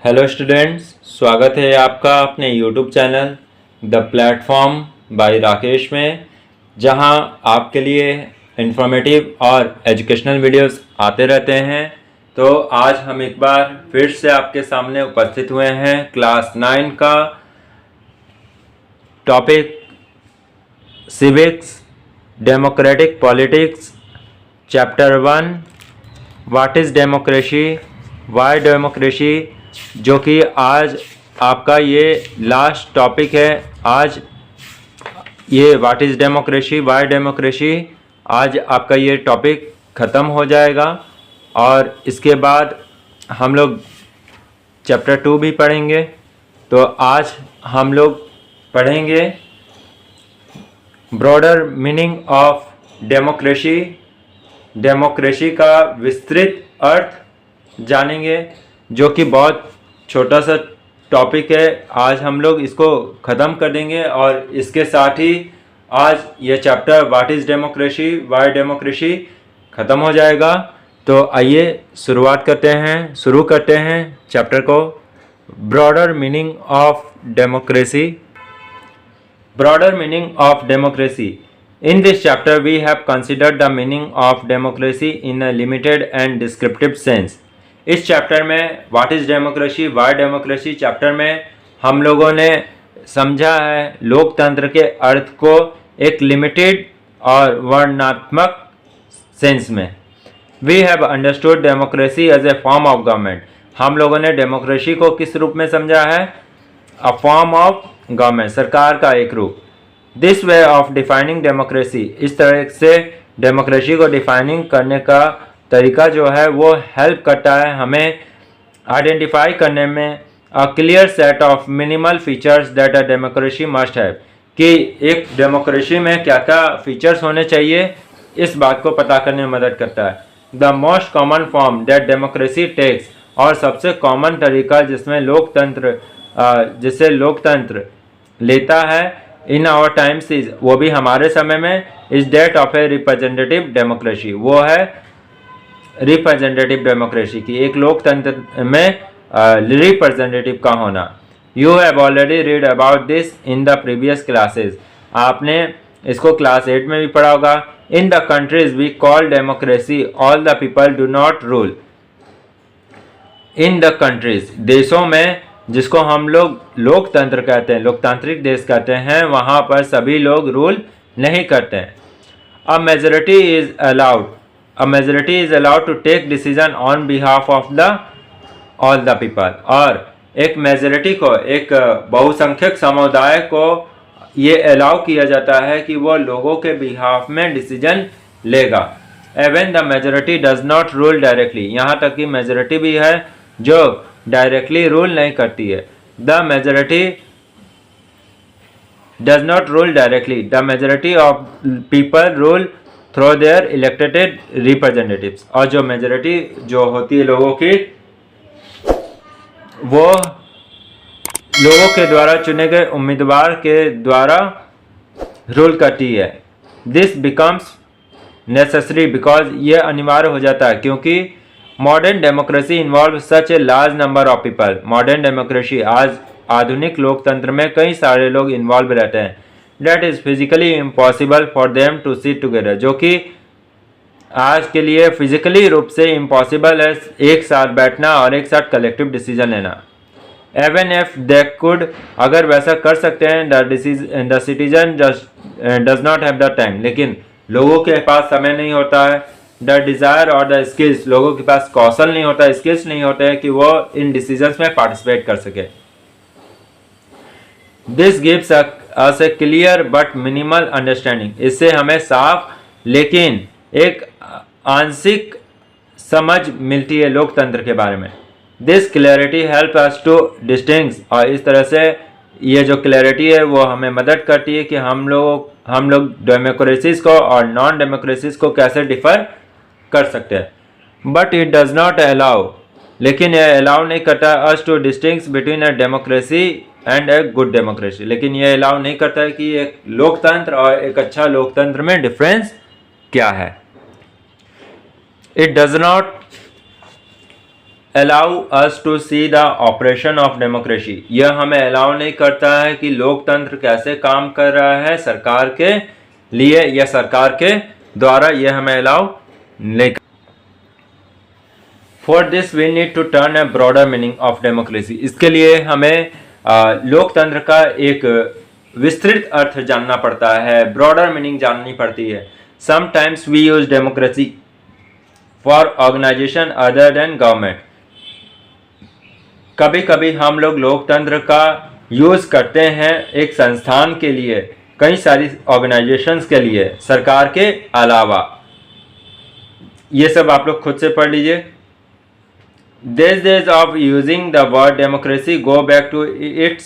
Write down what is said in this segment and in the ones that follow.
Hello students, स्वागत है आपका अपने YouTube channel the platform bye Rakesh में, जहां आपके लिए इंफॉर्मेटिव और एजुकेशनल वीडियोस आते रहते हैं। तो आज हम एक बार फिर से आपके सामने उपस्थित हुए हैं क्लास 9 का topic civics democratic politics chapter 1 what is democracy, Y democracy, जो कि आज आपका ये लास्ट टॉपिक है। आज ये what is democracy, Y democracy, आज आपका ये टॉपिक ख़त्म हो जाएगा और इसके बाद हम लोग चैप्टर 2 भी पढ़ेंगे। तो आज हम लोग पढ़ेंगे broader meaning of democracy, democracy का विस्तृत अर्थ जानेंगे, जो कि बहुत छोटा सा टॉपिक है। आज हम लोग इसको ख़त्म कर देंगे और इसके साथ ही आज ये chapter what is democracy, Y democracy ख़त्म हो जाएगा। तो आइए शुरू करते हैं चैप्टर को। Broader meaning of democracy. Broader meaning of democracy. In this chapter, we have considered the meaning of democracy in a limited and descriptive sense. इस चैप्टर में what is democracy, Y democracy chapter में हम लोगों ने समझा है लोकतंत्र के अर्थ को एक लिमिटेड और वर्णनात्मक सेंस में। We have understood democracy as a form of government. हम लोगों ने डेमोक्रेसी को किस रूप में समझा है? अ फॉर्म ऑफ गवर्नमेंट, सरकार का एक रूप। This way of defining democracy, इस तरह से डेमोक्रेसी को डिफाइनिंग करने का तरीका जो है वो हेल्प करता है हमें आइडेंटिफाई करने में a clear set of minimal features that a democracy must have, कि एक डेमोक्रेसी में क्या क्या फीचर्स होने चाहिए, इस बात को पता करने में मदद करता है। The most common form that democracy takes, और सबसे कॉमन तरीका जिसमें लोकतंत्र लेता है इन आवर टाइम्स इज, वो भी हमारे समय में, is that of a representative democracy, वो है रिप्रेजेंटेटिव डेमोक्रेसी की, एक लोकतंत्र में रिप्रेजेंटेटिव का होना। You have already read about this in the previous classes, आपने इसको क्लास 8 में भी पढ़ा होगा। In the countries we call democracy all the people do not rule. In the countries, देशों में जिसको हम लोग लोकतंत्र कहते हैं, लोकतांत्रिक देश कहते हैं, वहाँ पर सभी लोग रूल नहीं करते हैं। A majority is allowed to take decision on behalf of the all the people, और एक मेजॉरिटी को, एक बहुसंख्यक समुदाय को ये अलाउ किया जाता है कि वो लोगों के बिहाफ में डिसीजन लेगा। Even the majority does not rule directly, यहाँ तक कि मेजॉरिटी भी है जो डायरेक्टली रूल नहीं करती है। The majority does not rule directly, the majority of people rule through their elected representatives, और जो मेजॉरिटी जो होती है लोगों की, वो लोगों के द्वारा चुने गए उम्मीदवार के द्वारा रूल करती है। दिस बिकम्स नेसेसरी बिकॉज ये अनिवार्य हो जाता है क्योंकि modern democracy involve such a large number of people. Modern democracy, आज आधुनिक लोकतंत्र में कई सारे लोग इन्वॉल्व रहते हैं। That is physically impossible for them to sit together, जो कि आज के लिए फिजिकली रूप से इम्पॉसिबल है एक साथ बैठना और एक साथ कलेक्टिव डिसीजन लेना। एवन इफ दे कुड, अगर वैसा कर सकते हैं, the citizen does not have the time, लेकिन लोगों के पास समय नहीं होता है। द डिज़ायर और द स्किल्स, लोगों के पास कौशल नहीं होता, स्किल्स नहीं होते हैं कि वो इन डिसीजंस में पार्टिसिपेट कर सके। This gives us A clear but minimal understanding, इससे हमें साफ लेकिन एक आंशिक समझ मिलती है लोकतंत्र के बारे में। This clarity help us to distinguish, और इस तरह से ये जो क्लैरिटी है वो हमें मदद करती है कि हम लोग डेमोक्रेसीज को और नॉन डेमोक्रेसीज को कैसे डिफर कर सकते हैं। But it does not allow, लेकिन यह अलाउ नहीं करता us to distinguish between a democracy and a good democracy, लेकिन यह अलाउ नहीं करता है कि एक लोकतंत्र और एक अच्छा लोकतंत्र में डिफरेंस क्या है। It does not allow us to see the operation of democracy, यह हमें अलाउ नहीं करता है कि लोकतंत्र कैसे काम कर रहा है सरकार के लिए या सरकार के द्वारा, यह हमें अलाउ नहीं कर। For this we need to turn a broader meaning of democracy, इसके लिए हमें लोकतंत्र का एक विस्तृत अर्थ जानना पड़ता है, ब्रॉडर मीनिंग जाननी पड़ती है। Sometimes we use democracy for organisation other than government, कभी कभी हम लोग लोकतंत्र का यूज करते हैं एक संस्थान के लिए, कई सारी ऑर्गेनाइजेशंस के लिए, सरकार के अलावा। ये सब आप लोग खुद से पढ़ लीजिए। These days of using the word democracy go back to its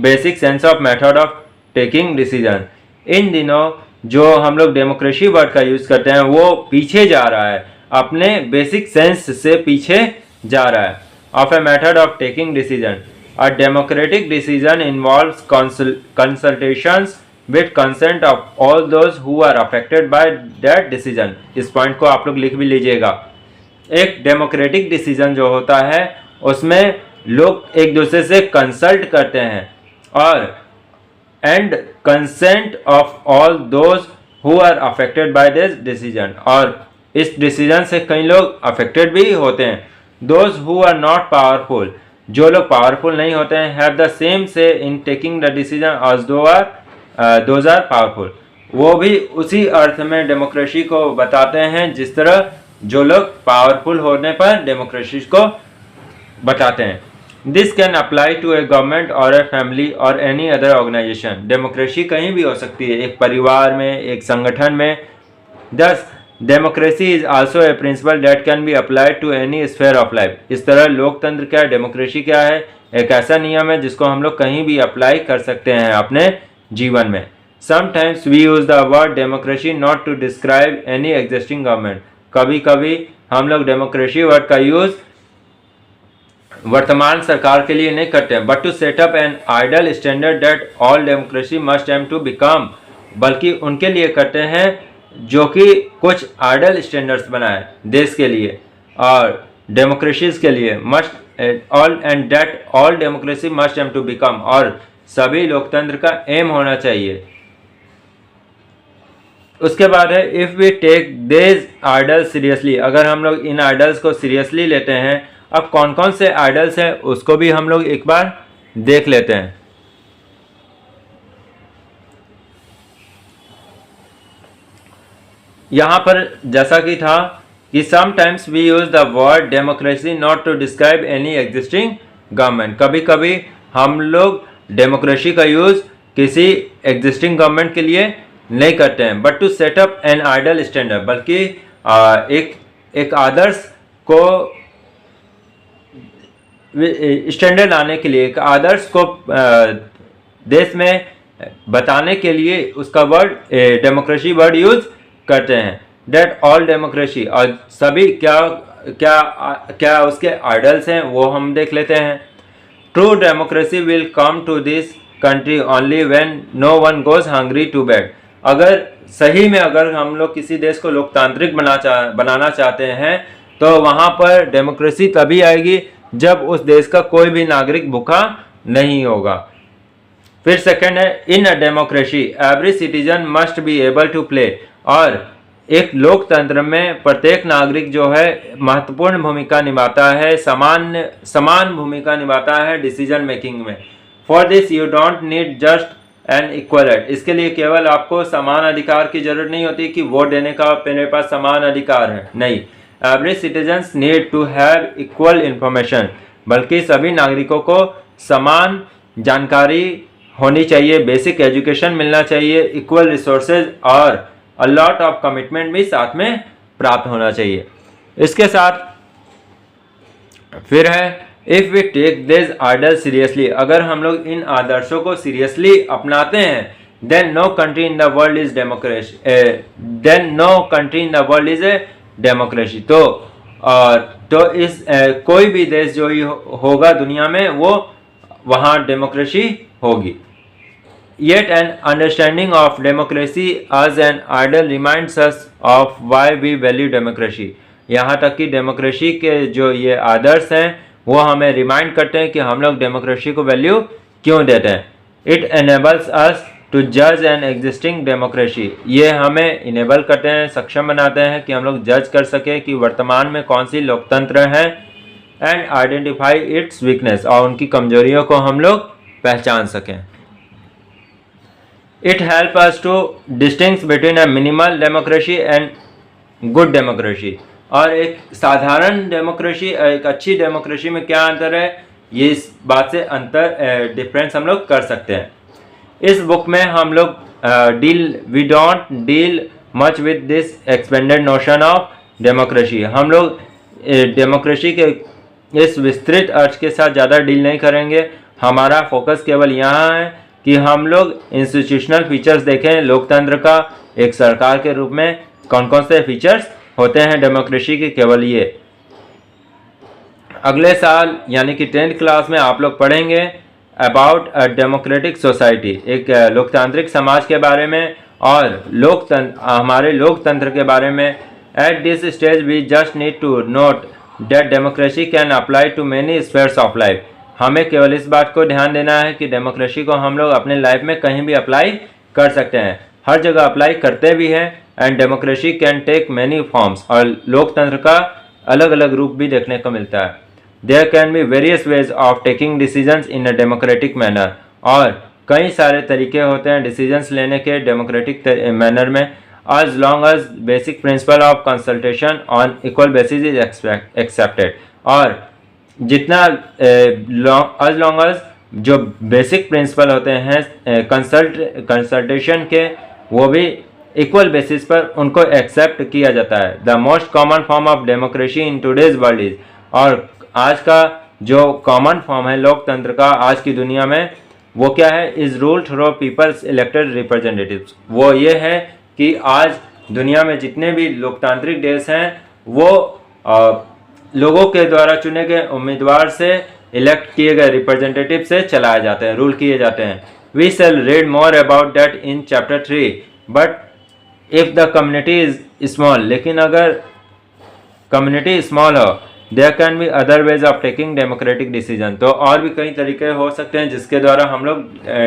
basic sense of method of taking decision। इन दिनों जो हम लोग डेमोक्रेसी वर्ड का यूज करते हैं वो पीछे जा रहा है, अपने बेसिक सेंस से पीछे जा रहा है। Of a method of taking decision, a democratic decision involves consultations with consent of all those who are affected by that decision. इस पॉइंट को आप लोग लिख भी लीजिएगा। एक डेमोक्रेटिक डिसीजन जो होता है उसमें लोग एक दूसरे से कंसल्ट करते हैं और and consent of all those who are affected by this decision, और इस डिसीजन से कई लोग अफेक्टेड भी होते हैं। Those who are not powerful, जो लोग पावरफुल नहीं होते हैं, have the same say in taking the decision as those are powerful, वो भी उसी अर्थ में डेमोक्रेसी को बताते हैं जिस तरह जो लोग पावरफुल होने पर डेमोक्रेसी को बताते हैं। This can apply to a government और ए फैमिली और एनी अदर ऑर्गेनाइजेशन। डेमोक्रेसी कहीं भी हो सकती है, एक परिवार में, एक संगठन में। Thus democracy is also a principle that can be applied to any sphere of life. इस तरह लोकतंत्र क्या है, डेमोक्रेसी क्या है, एक ऐसा नियम है जिसको हम लोग कहीं भी अप्लाई कर सकते हैं अपने जीवन में। Sometimes we use the word democracy not to describe any existing government, कभी कभी हम लोग डेमोक्रेसी वर्ड का यूज वर्तमान सरकार के लिए नहीं करते हैं, but to set up an ideal standard that all democracy must aim to become, बल्कि उनके लिए करते हैं जो कि कुछ आइडल स्टैंडर्ड्स बनाए देश के लिए और डेमोक्रेसीज के लिए। Must all and that all democracy must aim to become, और सभी लोकतंत्र का एम होना चाहिए। उसके बाद है if we take this ideals seriously, अगर हम लोग इन आइडल्स को सीरियसली लेते हैं। अब कौन कौन से आइडल्स हैं उसको भी हम लोग एक बार देख लेते हैं। यहाँ पर जैसा कि था कि sometimes we use the word democracy not to describe any existing government, कभी कभी हम लोग डेमोक्रेसी का यूज किसी एग्जिस्टिंग गवर्नमेंट के लिए नहीं करते हैं, but to set up an ideal standard, बल्कि एक आदर्श को स्टैंडर्ड लाने के लिए, एक आदर्श को देश में बताने के लिए उसका वर्ड डेमोक्रेसी वर्ड यूज करते हैं। डेट ऑल डेमोक्रेसी, और सभी क्या क्या क्या उसके आइडल्स हैं वो हम देख लेते हैं। True democracy will come to this country only when no one goes hungry to bed, अगर सही में अगर हम लोग किसी देश को लोकतांत्रिक बनाना चाहते हैं तो वहाँ पर डेमोक्रेसी तभी आएगी जब उस देश का कोई भी नागरिक भूखा नहीं होगा। फिर सेकंड है in a democracy every citizen must be able to play, और एक लोकतंत्र में प्रत्येक नागरिक जो है महत्वपूर्ण भूमिका निभाता है, समान भूमिका निभाता है डिसीजन मेकिंग में। For this you don't need just and equal right, इसके लिए केवल आपको समान अधिकार की जरूरत नहीं होती कि वोट देने का मेरे पास समान अधिकार है, नहीं। Every citizens need to have equal information, बल्कि सभी नागरिकों को समान जानकारी होनी चाहिए, बेसिक एजुकेशन मिलना चाहिए, इक्वल रिसोर्सेज और अ लॉट ऑफ कमिटमेंट भी साथ में प्राप्त होना चाहिए। इसके साथ फिर है if we take this ideal seriously, अगर हम लोग इन आदर्शों को सीरियसली अपनाते हैं, then no country in the world is democracy, then no country in the world is a democracy. तो इस कोई भी देश जो ही होगा दुनिया में वो वहाँ डेमोक्रेसी होगी। Yet an understanding of democracy as an ideal reminds us of why we value democracy. यहाँ तक कि डेमोक्रेसी के जो ये आदर्श हैं वो हमें रिमाइंड करते हैं कि हम लोग डेमोक्रेसी को वैल्यू क्यों देते हैं। इट एनेबल्स अस टू जज एन एग्जिस्टिंग डेमोक्रेसी, ये हमें इनेबल करते हैं, सक्षम बनाते हैं कि हम लोग जज कर सकें कि वर्तमान में कौन सी लोकतंत्र है, एंड आइडेंटिफाई इट्स वीकनेस, और उनकी कमजोरियों को हम लोग पहचान सकें। It help us to distinguish between a minimal democracy and good democracy, और एक साधारण डेमोक्रेसी एक अच्छी डेमोक्रेसी में क्या अंतर है, ये इस बात से डिफरेंस हम लोग कर सकते हैं। इस बुक में हम लोग we don't deal much with this expanded notion of democracy, हम लोग डेमोक्रेसी के इस विस्तृत अर्थ के साथ ज़्यादा डील नहीं करेंगे। हमारा फोकस केवल यहाँ है कि हम लोग इंस्टीट्यूशनल फीचर्स देखें लोकतंत्र का, एक सरकार के रूप में कौन कौन से फीचर्स होते हैं डेमोक्रेसी के, केवल ये। अगले साल यानी कि 10th क्लास में आप लोग पढ़ेंगे अबाउट अ डेमोक्रेटिक सोसाइटी, एक लोकतांत्रिक समाज के बारे में और हमारे लोकतंत्र के बारे में। At this stage we just need to note that democracy can apply to many spheres of life, हमें केवल इस बात को ध्यान देना है कि डेमोक्रेसी को हम लोग अपने लाइफ में कहीं भी अप्लाई कर सकते हैं, हर जगह अप्लाई करते भी हैं। And democracy can take many forms, और लोकतंत्र का अलग अलग रूप भी देखने को मिलता है। There can be various ways of taking decisions in a democratic manner, और कई सारे तरीके होते हैं डिसीजंस लेने के डेमोक्रेटिक मैनर में, as long as basic principle of consultation on equal basis is accepted, और जितना as long as जो बेसिक प्रिंसिपल होते हैं कंसल्टेशन के, वो भी इक्वल बेसिस पर उनको एक्सेप्ट किया जाता है। The most common form of democracy in today's world is, और आज का जो कॉमन फॉर्म है लोकतंत्र का आज की दुनिया में, वो क्या है, is rule through people's elected representatives. वो ये है कि आज दुनिया में जितने भी लोकतांत्रिक देश हैं वो लोगों के द्वारा चुने गए उम्मीदवार से इलेक्ट किए गए रिप्रेजेंटेटिव से चलाए जाते हैं, रूल किए जाते हैं। We shall read more about that in chapter 3, but if the community is small, लेकिन अगर कम्युनिटी स्मॉल हो, there can be other ways of taking democratic decision, तो और भी कई तरीके हो सकते हैं जिसके द्वारा हम लोग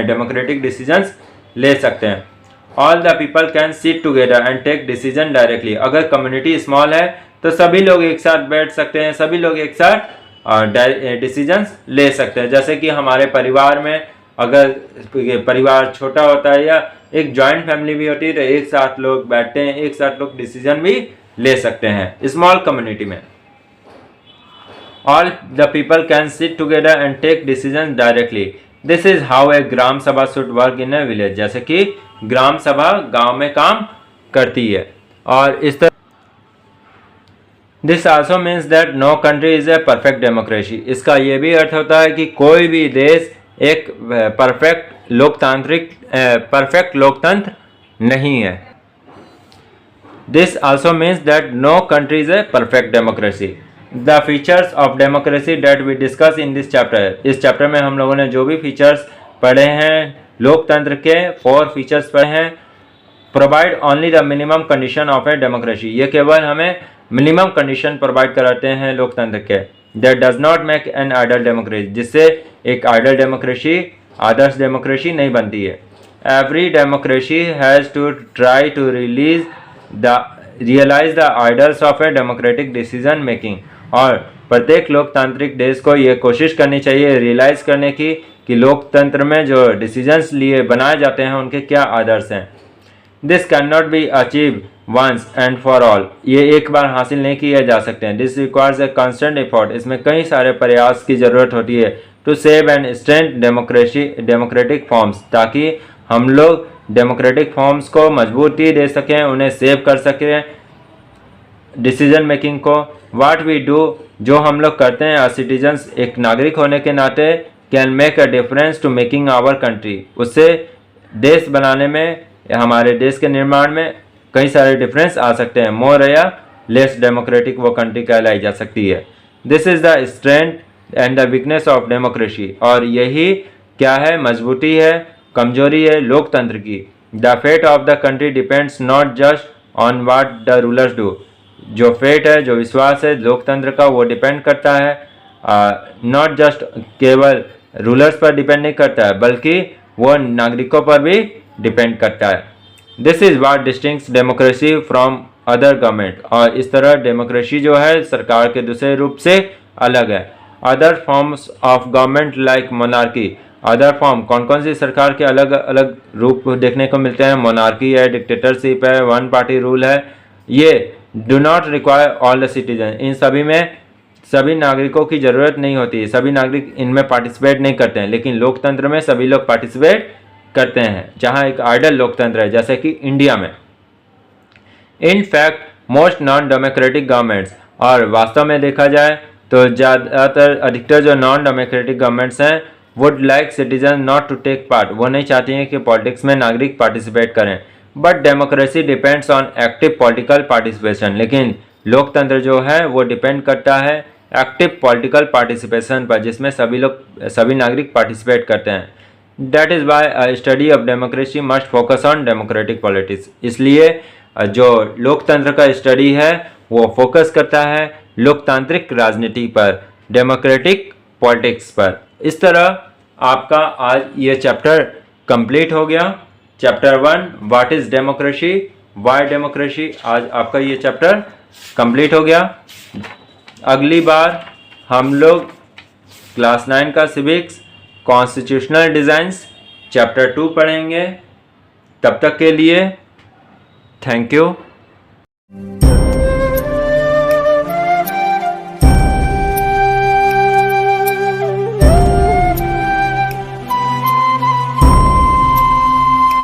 डेमोक्रेटिक डिसीजंस ले सकते हैं। All the people can sit together and take decision directly, अगर कम्युनिटी स्मॉल है तो सभी लोग एक साथ बैठ सकते हैं, सभी लोग एक साथ डिसीजंस ले सकते हैं। जैसे कि हमारे परिवार में अगर परिवार छोटा होता है या एक जॉइंट फैमिली भी होती है तो एक साथ लोग बैठते हैं, एक साथ लोग डिसीजन भी ले सकते हैं स्मॉल कम्युनिटी में। All the people can sit together and take decision directly, this is how a gram sabha should work in a village, जैसे कि ग्राम सभा गांव में काम करती है। और इस तरह this also means that no country is a perfect democracy, इसका ये भी अर्थ होता है कि कोई भी देश एक परफेक्ट लोकतंत्र नहीं है। This also means that no country is a perfect democracy. The features of democracy that we discuss in this chapter, इस चैप्टर में हम लोगों ने जो भी फीचर्स पढ़े हैं लोकतंत्र के 4 फीचर्स पढ़े हैं। Provide only the minimum condition of a democracy, ये केवल हमें मिनिमम कंडीशन प्रोवाइड कराते हैं लोकतंत्र के। That does not make an ideal democracy, जिससे एक आइडल डेमोक्रेसी आदर्श डेमोक्रेसी नहीं बनती है। Every democracy has to try to realise the ideals of a democratic decision making, और प्रत्येक लोकतांत्रिक देश को ये कोशिश करनी चाहिए रियलाइज करने की कि लोकतंत्र में जो डिसीजंस लिए बनाए जाते हैं उनके क्या आदर्श हैं। This can not be achieve once and for all, ये एक बार हासिल नहीं किए जा सकते हैं। This requires a constant effort, इसमें कई सारे प्रयास की ज़रूरत होती है। To save and strength democratic forms, ताकि हम लोग डेमोक्रेटिक फॉर्म्स को मजबूती दे सकें, उन्हें सेव कर सकें डिसीजन मेकिंग को। वाट वी डू, जो हम लोग करते हैं सिटीजन्स एक नागरिक होने के नाते, can make a difference to making our country, उससे देश बनाने में, हमारे देश के निर्माण में कई सारे डिफरेंस आ सकते हैं। मोर या लेस डेमोक्रेटिक वो कंट्री कहलाई जा सकती है। This is the strength and the weakness of democracy, और यही क्या है, मजबूती है, कमजोरी है लोकतंत्र की। The fate of the country depends not just on what the rulers do, जो फेट है, जो विश्वास है लोकतंत्र का, वो डिपेंड करता है नॉट जस्ट केवल रूलर्स पर डिपेंड नहीं करता है, बल्कि वो नागरिकों पर भी डिपेंड करता है। This is what distinguishes democracy from other government. और इस तरह डेमोक्रेसी जो है सरकार के दूसरे रूप से अलग है। Other forms of government like monarchy. Other form कौन कौन सी सरकार के अलग अलग रूप देखने को मिलते हैं? मोनार्की है, डिक्टेटरशिप है, वन पार्टी रूल है। ये do not require all the citizen. इन सभी में सभी नागरिकों की जरूरत नहीं होती है, सभी नागरिक इनमें पार्टिसिपेट नहीं करते हैं। लेकिन लोकतंत्र में सभी लोग पार्टिसिपेट करते हैं, जहां एक आइडल लोकतंत्र है जैसे कि इंडिया में। In fact most non democratic governments, और वास्तव में देखा जाए तो ज़्यादातर अधिकतर जो नॉन डेमोक्रेटिक गवर्नमेंट्स हैं would like citizen not to take part. वो नहीं चाहती हैं कि पॉलिटिक्स में नागरिक पार्टिसिपेट करें। But democracy depends on active political participation. लेकिन लोकतंत्र जो है वो डिपेंड करता है एक्टिव पॉलिटिकल पार्टिसिपेशन पर, जिसमें सभी नागरिक पार्टिसिपेट करते हैं। That is why a study of democracy must focus on democratic politics. इसलिए जो लोकतंत्र का स्टडी है वो फोकस करता है लोकतांत्रिक राजनीति पर, डेमोक्रेटिक पॉलिटिक्स पर। इस तरह आपका आज ये चैप्टर कंप्लीट हो गया। Chapter 1 what is democracy, Y democracy, आज आपका ये चैप्टर कंप्लीट हो गया। अगली बार हम लोग क्लास 9 का सिविक्स कॉन्स्टिट्यूशनल डिज़ाइंस चैप्टर 2 पढ़ेंगे। तब तक के लिए थैंक यू।